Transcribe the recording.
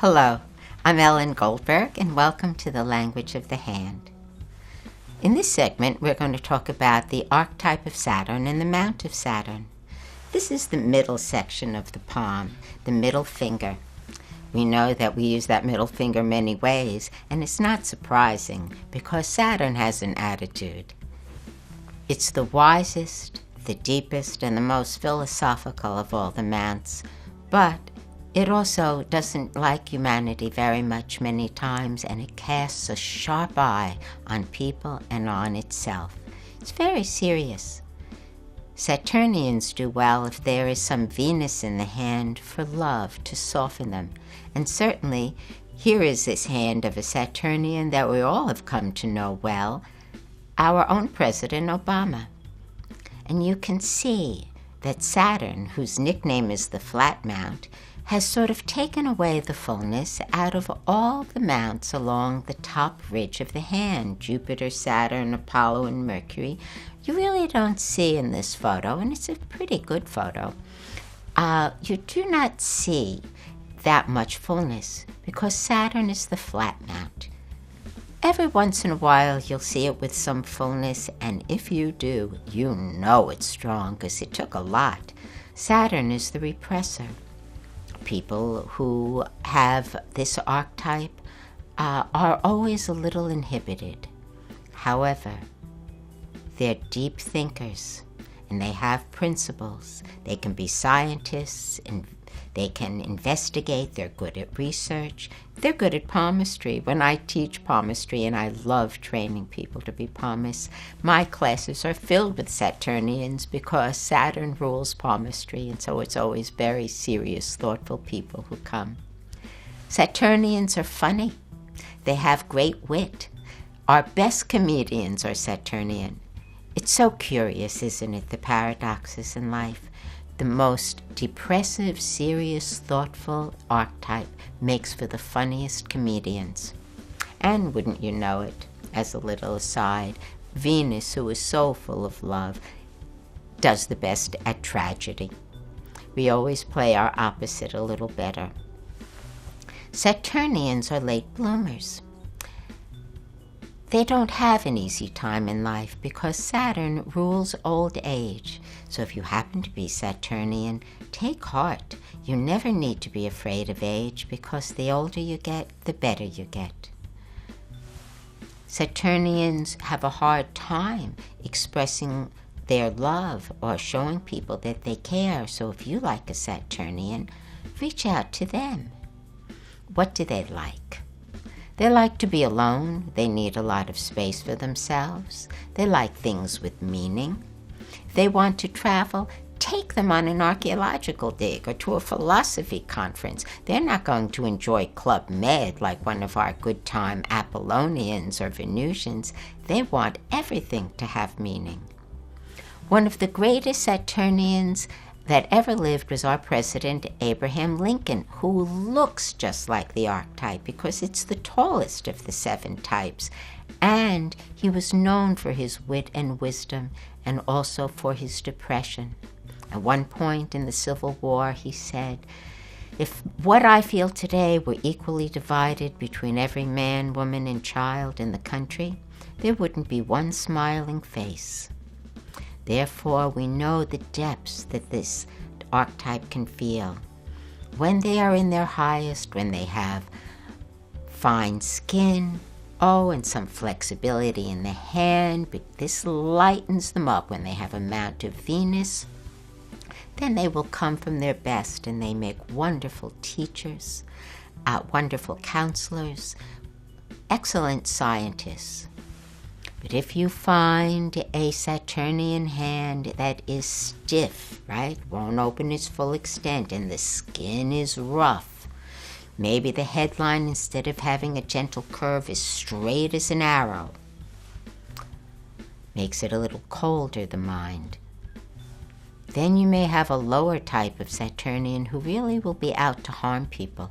Hello, I'm Ellen Goldburg, and welcome to the Language of the Hand. In this segment, we're going to talk about the archetype of Saturn and the mount of Saturn. This is the middle section of the palm, the middle finger. We know that we use that middle finger many ways, and it's not surprising because Saturn has an attitude. It's the wisest, the deepest, and the most philosophical of all the mounts, but it also doesn't like humanity very much many times, and it casts a sharp eye on people and on itself. It's very serious. Saturnians do well if there is some Venus in the hand for love to soften them. And certainly, here is this hand of a Saturnian that we all have come to know well, our own President Obama. And you can see that Saturn, whose nickname is the flat mount, has sort of taken away the fullness out of all the mounts along the top ridge of the hand, Jupiter, Saturn, Apollo, and Mercury. You really don't see in this photo, and it's a pretty good photo. You do not see that much fullness because Saturn is the flat mount. Every once in a while, you'll see it with some fullness, and if you do, you know it's strong because it took a lot. Saturn is the repressor. People who have this archetype are always a little inhibited. However, they're deep thinkers, and they have principles. They can be scientists, and they can investigate. They're good at research. They're good at palmistry. When I teach palmistry, and I love training people to be palmists, my classes are filled with Saturnians because Saturn rules palmistry, and so it's always very serious, thoughtful people who come. Saturnians are funny. They have great wit. Our best comedians are Saturnian. It's so curious, isn't it, the paradoxes in life? The most depressive, serious, thoughtful archetype makes for the funniest comedians. And wouldn't you know it, as a little aside, Venus, who is so full of love, does the best at tragedy. We always play our opposite a little better. Saturnians are late bloomers. They don't have an easy time in life because Saturn rules old age. So if you happen to be Saturnian, take heart. You never need to be afraid of age because the older you get, the better you get. Saturnians have a hard time expressing their love or showing people that they care. So if you like a Saturnian, reach out to them. What do they like? They like to be alone. They need a lot of space for themselves. They like things with meaning. If they want to travel, take them on an archaeological dig or to a philosophy conference. They're not going to enjoy Club Med like one of our good time Apollonians or Venusians. They want everything to have meaning. One of the greatest Saturnians that ever lived was our President Abraham Lincoln, who looks just like the archetype because it's the tallest of the 7 types. And he was known for his wit and wisdom and also for his depression. At one point in the Civil War, he said, "If what I feel today were equally divided between every man, woman, and child in the country, there wouldn't be one smiling face." Therefore, we know the depths that this archetype can feel. When they are in their highest, when they have fine skin, and some flexibility in the hand, but this lightens them up when they have a mount of Venus, then they will come from their best, and they make wonderful teachers, wonderful counselors, excellent scientists. But if you find a Saturnian hand that is stiff, right, won't open its full extent, and the skin is rough, maybe the headline, instead of having a gentle curve, is straight as an arrow, makes it a little colder, the mind, then you may have a lower type of Saturnian who really will be out to harm people.